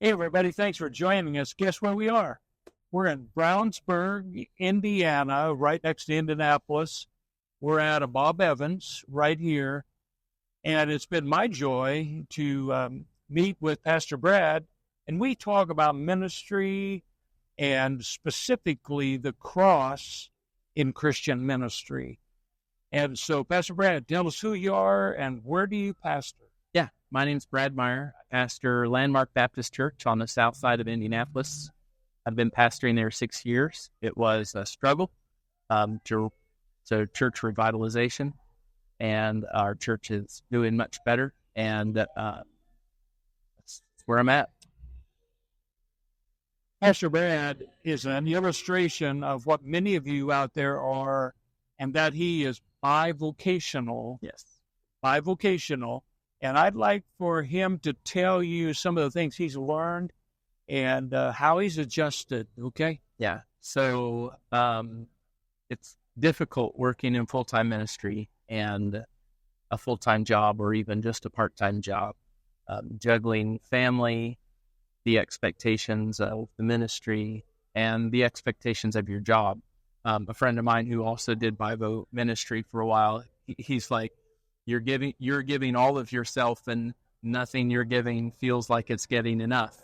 Hey, everybody. Thanks for joining us. Guess where we are? We're in Brownsburg, Indiana, right next to Indianapolis. We're at a Bob Evans right here. And it's been my joy to meet with Pastor Brad. And we talk about ministry and specifically the cross in Christian ministry. And so, Pastor Brad, tell us who you are and where do you pastor? Yeah, my name's Brad Meyer. I pastor Landmark Baptist Church on the south side of Indianapolis. I've been pastoring there 6 years. It was a struggle, so church revitalization, and our church is doing much better, and that's where I'm at. Pastor Brad is an illustration of what many of you out there are, and that he is bivocational. Yes. Bivocational. And I'd like for him to tell you some of the things he's learned and how he's adjusted, okay? Yeah. So it's difficult working in full-time ministry and a full-time job or even just a part-time job, juggling family, the expectations of the ministry, and the expectations of your job. A friend of mine who also did Bivo ministry for a while, he's like, you're giving all of yourself and nothing you're giving feels like it's getting enough.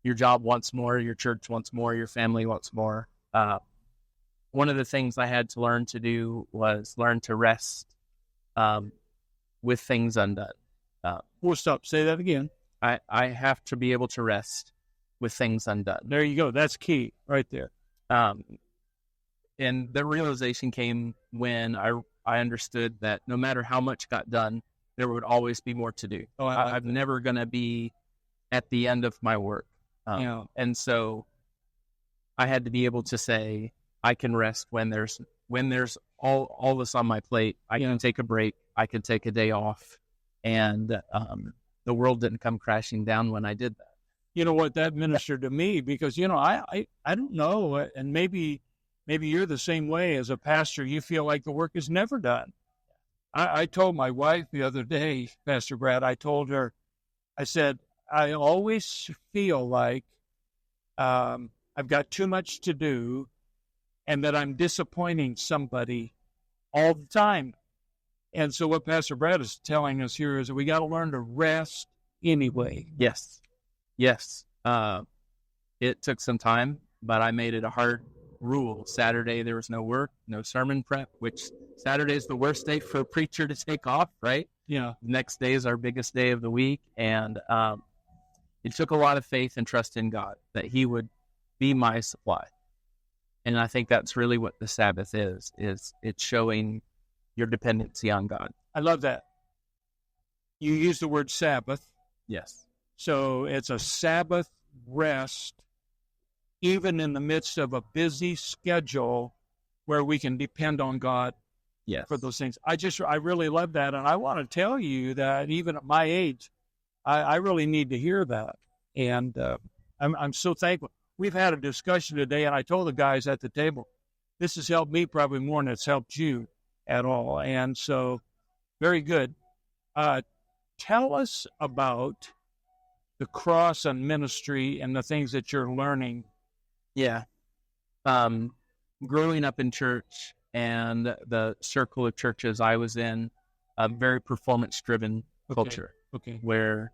Your job wants more, your church wants more, your family wants more. One of the things I had to learn to do was learn to rest with things undone. We'll stop. Say that again. I have to be able to rest with things undone. There you go. That's key right there. And the realization came when I understood that no matter how much got done, there would always be more to do. Oh, I'm never going to be at the end of my work. And so I had to be able to say, I can rest when there's all this on my plate. I can take a break. I can take a day off. And the world didn't come crashing down when I did that. You know what? That ministered to me because, I don't know. And maybe you're the same way as a pastor. You feel like the work is never done. I told my wife the other day, Pastor Brad, I told her, I said, I always feel like I've got too much to do and that I'm disappointing somebody all the time. And so what Pastor Brad is telling us here is that we got to learn to rest anyway. Yes. It took some time, but I made it a hard rule. Saturday, there was no work, no sermon prep, which Saturday is the worst day for a preacher to take off, right? Yeah. Next day is our biggest day of the week. And it took a lot of faith and trust in God that he would be my supply. And I think that's really what the Sabbath is it's showing your dependency on God. I love that. You use the word Sabbath. Yes. So it's a Sabbath rest, even in the midst of a busy schedule where we can depend on God for those things. I really love that. And I want to tell you that even at my age, I really need to hear that. And I'm so thankful. We've had a discussion today, and I told the guys at the table, this has helped me probably more than it's helped you at all. And so, very good. Tell us about the cross and ministry and the things that you're learning. Yeah. Growing up in church and the circle of churches I was in, a very performance-driven culture. Okay. Where,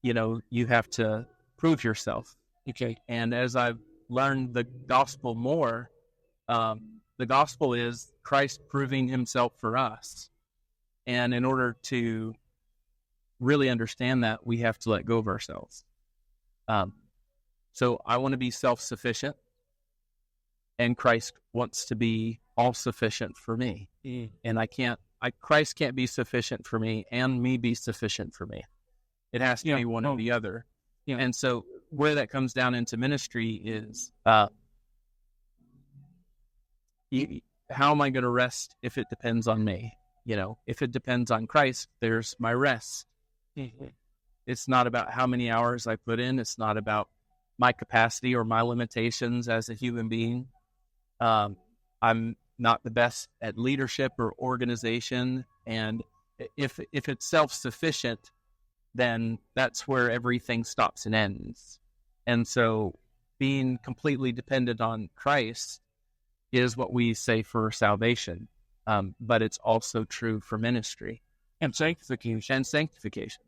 you have to prove yourself. Okay. And as I've learned the gospel more, the gospel is Christ proving himself for us. And in order to really understand that, we have to let go of ourselves. So I want to be self-sufficient, and Christ wants to be all-sufficient for me. And Christ can't be sufficient for me and me be sufficient for me. It has to be one or the other. Yeah. And so where that comes down into ministry is, how am I going to rest if it depends on me? If it depends on Christ, there's my rest. Mm-hmm. It's not about how many hours I put in. It's not about my capacity or my limitations as a human being. I'm not the best at leadership or organization. And if it's self-sufficient, then that's where everything stops and ends. And so being completely dependent on Christ is what we say for salvation, but it's also true for ministry. And sanctification. And sanctification.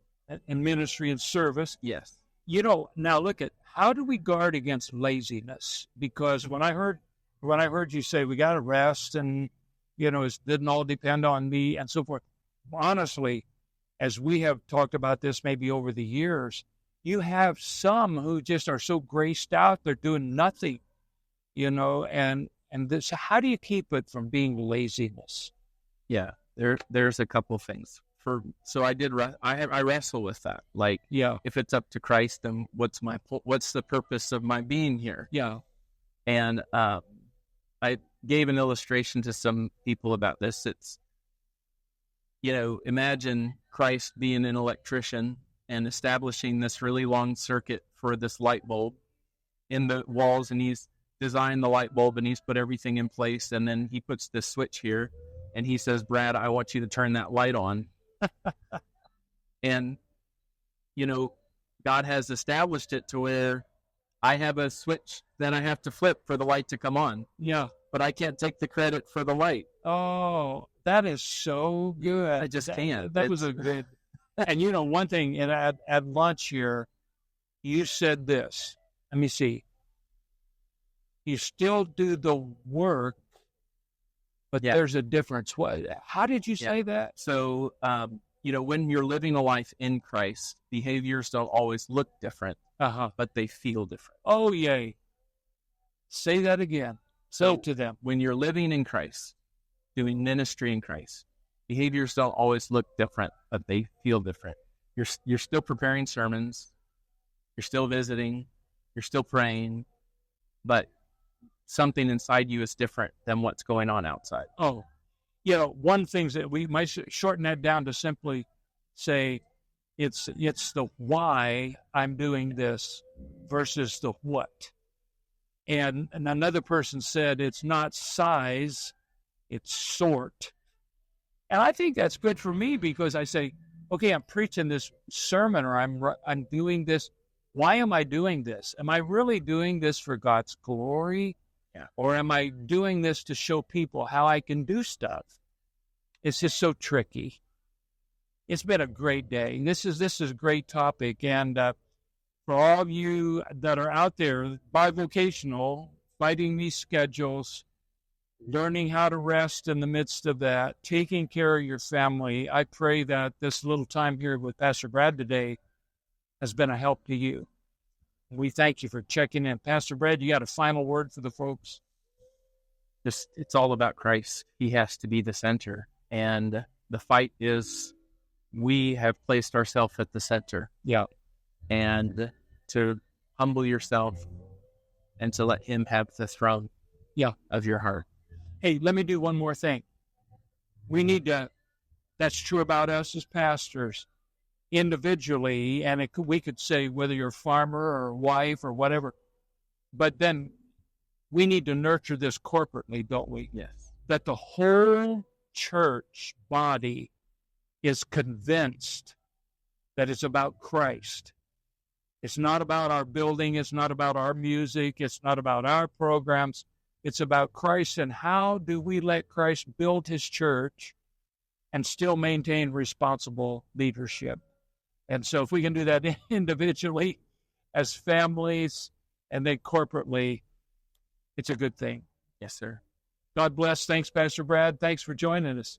And ministry and service. Yes. Now look at, how do we guard against laziness? Because when I heard you say we got to rest and, it didn't all depend on me and so forth. Honestly, as we have talked about this maybe over the years, you have some who just are so graced out, they're doing nothing, and this, how do you keep it from being laziness? Yeah, there's a couple things. So I wrestle with that. Like, yeah, if it's up to Christ, then what's the purpose of my being here? Yeah. And I gave an illustration to some people about this. It's, imagine Christ being an electrician and establishing this really long circuit for this light bulb in the walls, and he's designed the light bulb and he's put everything in place, and then he puts this switch here and he says, Brad, I want you to turn that light on. And, God has established it to where I have a switch that I have to flip for the light to come on. Yeah. But I can't take the credit for the light. Oh, that is so good. I just can't. That was a good. And one thing, at lunch here, you said this. Let me see. You still do the work, but there's a difference. How did you say that? So, when you're living a life in Christ, behaviors don't always look different, but they feel different. Oh, yay. Say that again. So to them. When you're living in Christ, doing ministry in Christ, behaviors don't always look different, but they feel different. You're still preparing sermons. You're still visiting. You're still praying. But something inside you is different than what's going on outside. Oh, one thing that we might shorten that down to simply say it's the why I'm doing this versus the what. And another person said it's not size, it's sort. And I think that's good for me, because I say, okay, I'm preaching this sermon, or I'm doing this. Why am I doing this? Am I really doing this for God's glory? Yeah. Or am I doing this to show people how I can do stuff? It's just so tricky. It's been a great day. This is a great topic. And for all of you that are out there, bivocational, fighting these schedules, learning how to rest in the midst of that, taking care of your family, I pray that this little time here with Pastor Brad today has been a help to you. We thank you for checking in. Pastor Brad, you got a final word for the folks? It's all about Christ. He has to be the center. And the fight is, we have placed ourselves at the center. Yeah. And to humble yourself and to let him have the throne of your heart. Hey, let me do one more thing. We need to, that's true about us as pastors, individually, and we could say whether you're a farmer or a wife or whatever, but then we need to nurture this corporately, don't we? Yes. That the whole church body is convinced that it's about Christ. It's not about our building. It's not about our music. It's not about our programs. It's about Christ, and how do we let Christ build his church and still maintain responsible leadership? And so if we can do that individually, as families, and then corporately, it's a good thing. Yes, sir. God bless. Thanks, Pastor Brad. Thanks for joining us.